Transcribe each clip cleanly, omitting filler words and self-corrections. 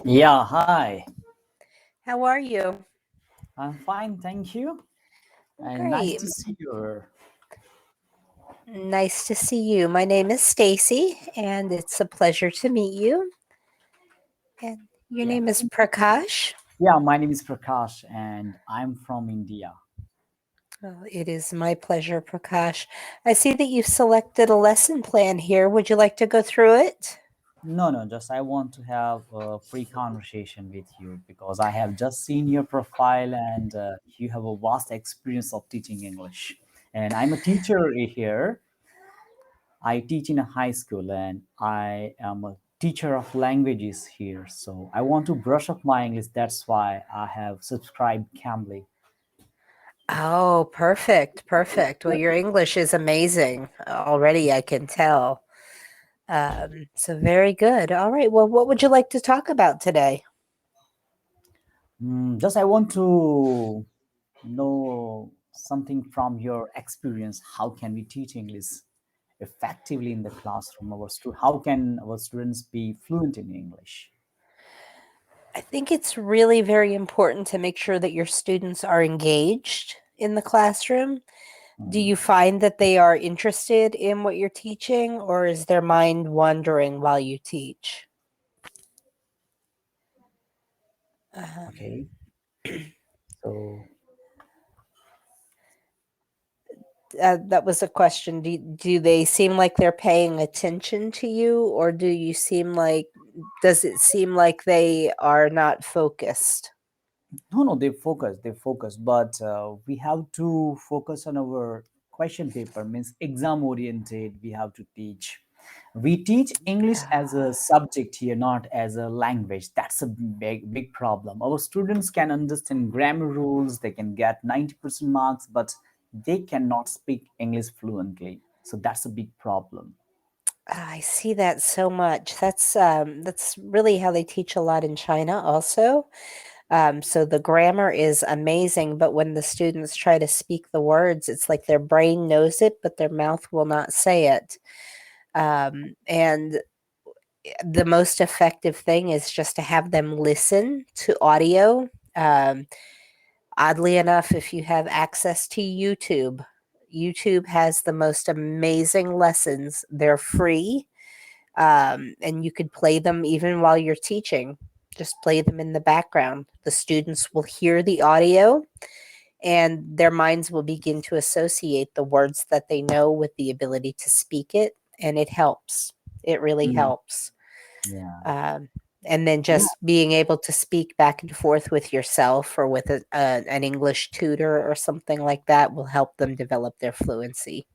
Yeah, hi. How are you? I'm fine, thank you. And nice Great. to see you. Nice to see you. My name is Stacy, and it's a pleasure to meet you. And your Yeah. name is Prakash. Yeah, my name is Prakash and I'm from India. Well, it is my pleasure, Prakash. I see that you've selected a lesson plan here. Would you like to go through it? No, just I want to have a free conversation with you because I have just seen your profile and you have a vast experience of teaching English. And I'm a teacher here. I teach in a high school and I am a teacher of languages here. So I want to brush up my English. That's why I have subscribed Cambly. Oh, perfect. Perfect. Well, your English is amazing. Already, I can tell. So, very good. All right. Well, what would you like to talk about today? Just I want to know something from your experience. How can we teach English effectively in the classroom? How can our students be fluent in English? I think it's really very important to make sure that your students are engaged in the classroom. Do Mm, you find that they are interested in what you're teaching, or is their mind wandering while you teach? Um, okay, so that was a question. Do they seem like they're paying attention to you, or does it seem like they are not focused? no, they focus, but we have to focus on our question paper. Means exam oriented. We have to teach. We teach English as a subject here, not as a language. That's a big problem. Our students can understand grammar rules. They can get 90% marks, but they cannot speak English fluently. So that's a big problem. I see that so much. That's really how they teach a lot in China also. So the grammar is amazing, but when the students try to speak the words, it's like their brain knows it, but their mouth will not say it. And the most effective thing is just to have them listen to audio. Um, Oddly enough, if you have access to YouTube, YouTube has the most amazing lessons. They're free, and you could play them even while you're teaching. Just play them in the background. The students will hear the audio and their minds will begin to associate the words that they know with the ability to speak it. And it helps. It really Mm, helps. yeah. Um, and then Yeah. just being able to speak back and forth with yourself or with an English tutor or something like that will help them develop their fluency.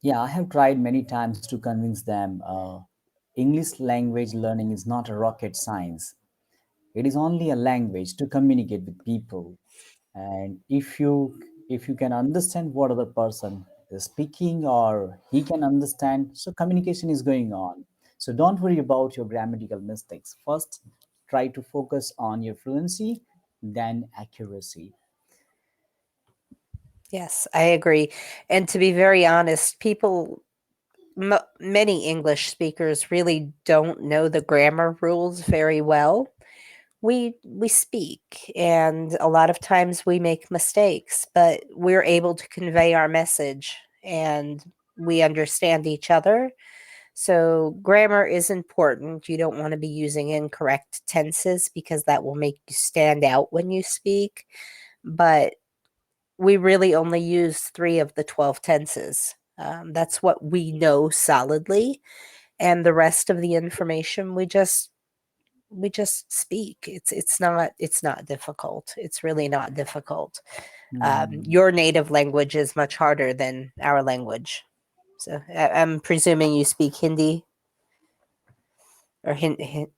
Yeah, I have tried many times to convince them English language learning is not a rocket science. It is only a language to communicate with people. And if you can understand what other person is speaking or he can understand, so communication is going on. So don't worry about your grammatical mistakes. First, try to focus on your fluency, then accuracy. Yes, I agree. And to be very honest, many English speakers really don't know the grammar rules very well. We speak, and a lot of times we make mistakes, but we're able to convey our message and we understand each other. So grammar is important. You don't want to be using incorrect tenses because that will make you stand out when you speak. But we really only use 3 of the 12 tenses. That's what we know solidly, and the rest of the information we just speak. It's not difficult. It's really not difficult. Hmm. Your native language is much harder than our language. So I'm presuming you speak Hindi or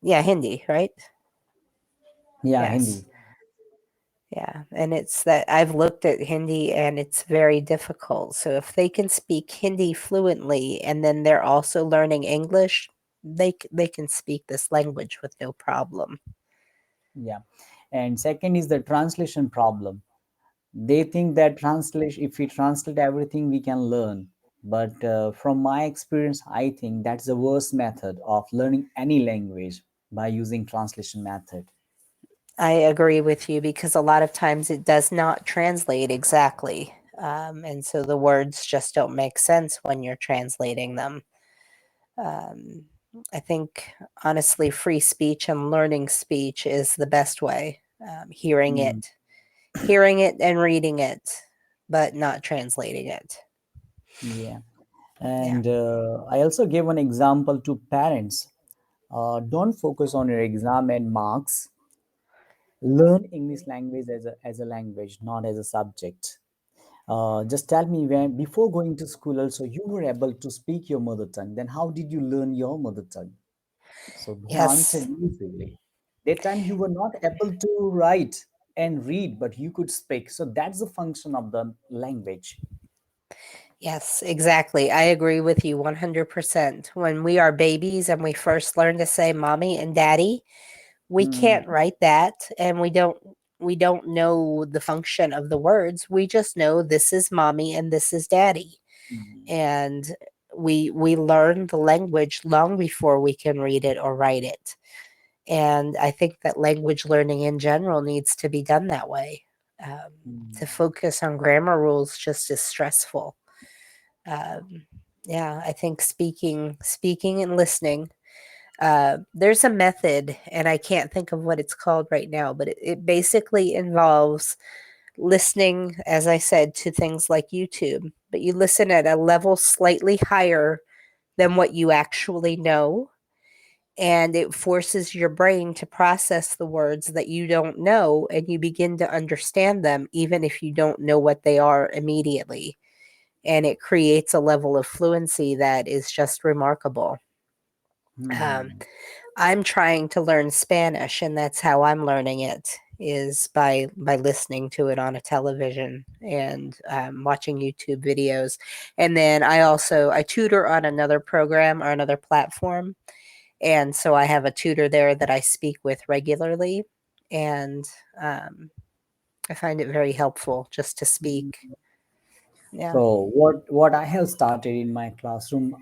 yeah, Hindi, right? Yeah, Yes. Hindi. Yeah, and it's that I've looked at Hindi and it's very difficult. So if they can speak Hindi fluently and then they're also learning English, they can speak this language with no problem. Yeah. And second is the translation problem. They think that translation, if we translate everything, we can learn. But from my experience, I think that's the worst method of learning any language by using translation method. I agree with you because a lot of times it does not translate exactly. And so the words just don't make sense when you're translating them. Um, I think, honestly, free speech and learning speech is the best way. Mm, Hearing it and reading it, but not translating it. yeah. Yeah. And I also gave an example to parents. Don't focus on your exam and marks. Learn English language as a language, not as a subject. Just tell me, when before going to school also you were able to speak your mother tongue, then how did you learn your mother tongue? So don't answer Yes. easily. That time you were not able to write and read, but you could speak. So that's the function of the language. Yes, exactly. I agree with you 100%. When we are babies and we first learn to say mommy and daddy, we Hmm. can't write that and we don't know the function of the words. We just know this is mommy and this is daddy. Hmm. And we learn the language long before we can read it or write it. And I think that language learning in general needs to be done that way. Um, to Hmm. focus on grammar rules just is stressful. Um, yeah, I think speaking and listening. There's a method, and I can't think of what it's called right now, but it basically involves listening, as I said, to things like YouTube, but you listen at a level slightly higher than what you actually know. And it forces your brain to process the words that you don't know, and you begin to understand them, even if you don't know what they are immediately. And it creates a level of fluency that is just remarkable. Um, Hmm. I'm trying to learn Spanish, and that's how I'm learning it is by listening to it on a television and watching YouTube videos. And then I tutor on another program or another platform, and so I have a tutor there that I speak with regularly, and um, I find it very helpful just to speak. Hmm. Yeah. So what I have started in my classroom,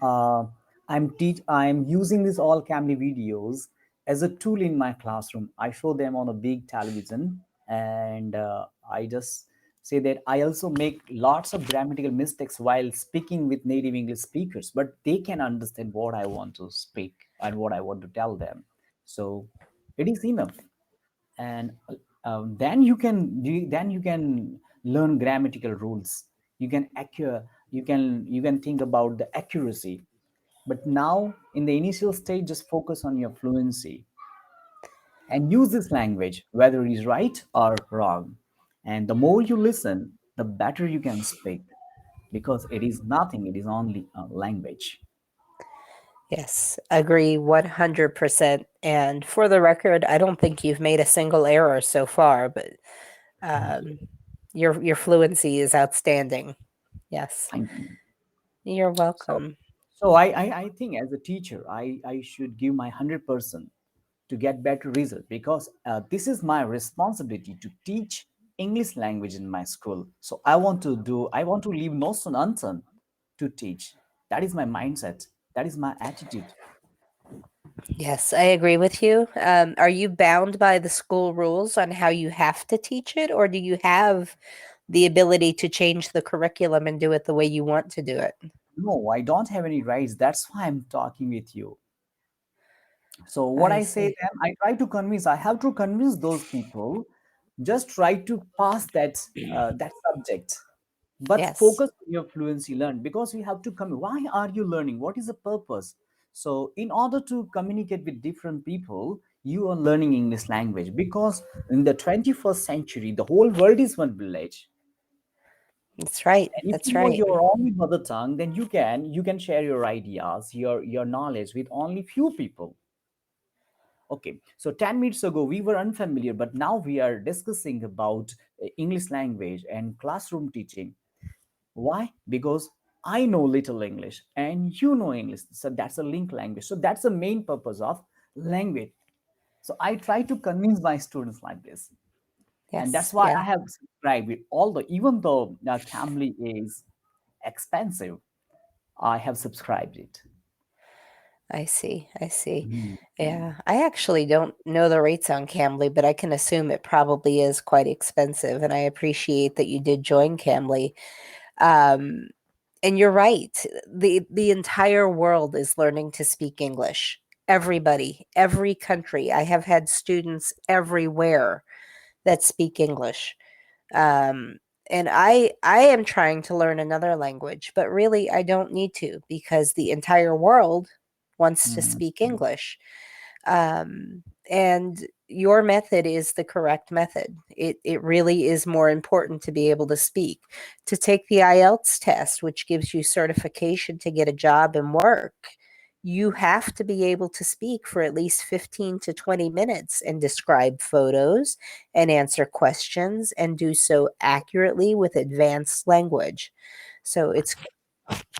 I'm using these all Cambly videos as a tool in my classroom. I show them on a big television, and I just say that I also make lots of grammatical mistakes while speaking with native English speakers, but they can understand what I want to speak and what I want to tell them. So it is enough. And then you can learn grammatical rules. You can you can think about the accuracy. But now in the initial stage, just focus on your fluency and use this language whether it is right or wrong. And the more you listen, the better you can speak, because it is nothing, it is only a language. Yes, agree 100%. And for the record, I don't think you've made a single error so far, but um, your fluency is outstanding. Yes, Thank you. you're So, welcome. so I think as a teacher, I should give my 100% to get better result, because this is my responsibility to teach English language in my school. So I want to leave no stone unturned to teach. That is my mindset. That is my attitude. Yes, I agree with you. Are you bound by the school rules on how you have to teach it, or do you have the ability to change the curriculum and do it the way you want to do it? No, I don't have any rights. That's why I'm talking with you. So what I I say see. them, I try to convince. I have to convince those people. Just try to pass that subject, but Yes. focus on your fluency learn, because you have to come. Why are you learning? What is the purpose? So in order to communicate with different people, you are learning English language, because in the 21st century, the whole world is one village. That's right. And if you That's know right. your only mother tongue, then you can share your ideas, your knowledge with only few people. Okay, so 10 minutes ago we were unfamiliar, but now we are discussing about English language and classroom teaching. Why? Because I know little English and you know English. So that's a link language. So that's the main purpose of language. So I try to convince my students like this. And that's Yes. why I Yeah. have subscribed with even though Cambly is expensive, I have subscribed it. I see. I see. Mhm. Yeah. I actually don't know the rates on Cambly, but I can assume it probably is quite expensive. And I appreciate that you did join Cambly. Um, and you're right. The entire world is learning to speak English. Everybody, every country. I have had students everywhere that speak English. Um, and I am trying to learn another language, but really I don't need to because the entire world wants to Mhm. speak English. And your method is the correct method. It really is more important to be able to speak. To take the IELTS test, which gives you certification to get a job and work, you have to be able to speak for at least 15 to 20 minutes and describe photos and answer questions and do so accurately with advanced language. So it's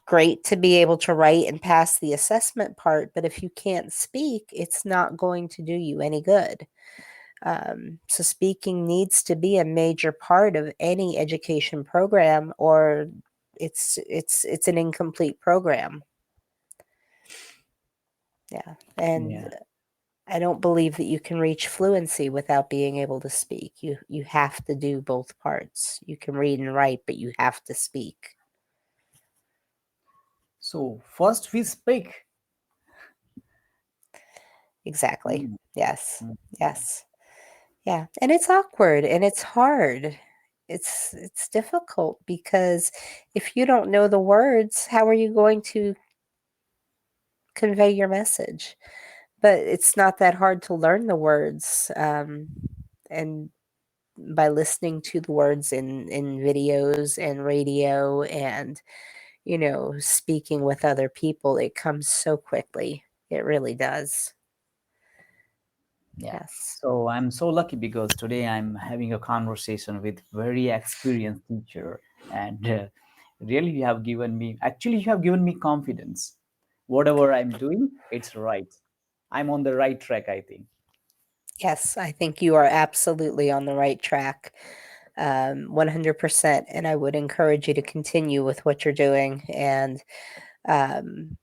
great to be able to write and pass the assessment part, but if you can't speak, it's not going to do you any good. So speaking needs to be a major part of any education program, or it's an incomplete program. Yeah, and Yeah. I don't believe that you can reach fluency without being able to speak. You have to do both parts. You can read and write, but you have to speak. So first we speak. Exactly. Mm. Yes. Mm. Yes. Yeah. And it's awkward and it's hard. It's difficult because if you don't know the words, how are you going to convey your message? But it's not that hard to learn the words. And by listening to the words in videos and radio and speaking with other people, it comes so quickly. It really does. Yeah. Yes. So I'm so lucky because today I'm having a conversation with very experienced teacher, and really you have given me confidence. Whatever I'm doing, it's right. I'm on the right track, I think. Yes, I think you are absolutely on the right track, 100%. And I would encourage you to continue with what you're doing. And um,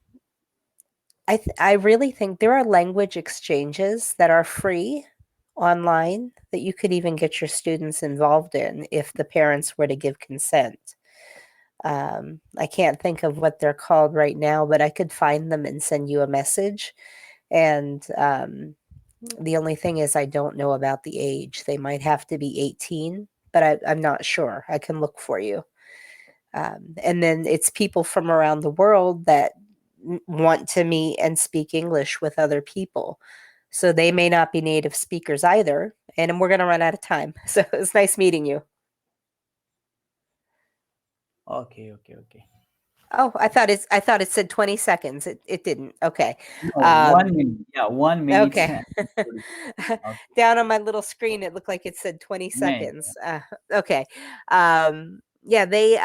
I really think there are language exchanges that are free online that you could even get your students involved in if the parents were to give consent. I can't think of what they're called right now, but I could find them and send you a message. And the only thing is, I don't know about the age. They might have to be 18, but I'm not sure. I can look for you. And then it's people from around the world that want to meet and speak English with other people. So they may not be native speakers either. And we're going to run out of time. So it's nice meeting you. Okay, okay, okay. Oh, I thought it said 20 seconds. It didn't. Okay. No, Um, 1 minute. Yeah, 1 minute. okay. Okay, Down on my little screen, it looked like it said 20 yeah, seconds. Okay. Yeah, there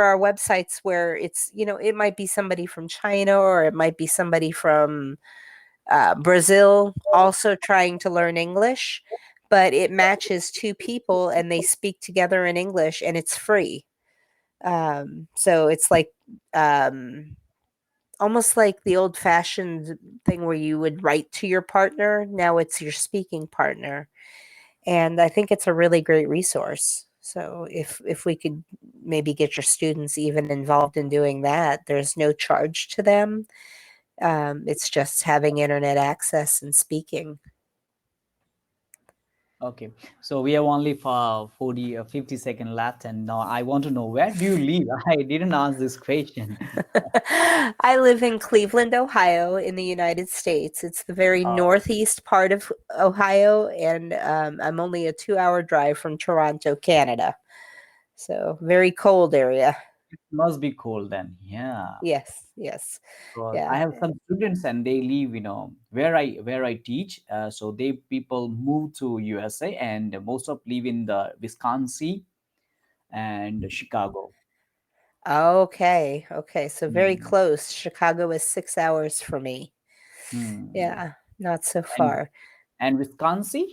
are websites where it might be somebody from China or it might be somebody from Brazil also trying to learn English, but it matches two people and they speak together in English and it's free. So it's like um, almost like the old fashioned thing where you would write to your partner. Now it's your speaking partner. And I think it's a really great resource. So if we could maybe get your students even involved in doing that, there's no charge to them. It's just having internet access and speaking. okay. So we have only for 40 or 50 seconds left, and now I want to know where do you live? I didn't ask this question. I live in Cleveland, Ohio, in the United States. It's the very Oh, northeast part of Ohio, and I'm only a 2-hour drive from Toronto, Canada. So, very cold area. it must be cold then. Yeah. Yes, yes, Because I yeah. have some students and they live, where I teach. So they people move to USA and most of live in the Wisconsin and Chicago. Okay, okay. So, very Hmm. close. Chicago is 6 hours for me. Hmm. Yeah, not so And far. and Wisconsin?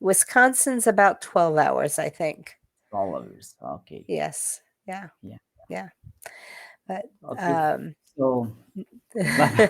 Wisconsin's about 12 hours, I think. $12. Okay. Yes, yeah, Yeah. yeah. But Okay. um, So, but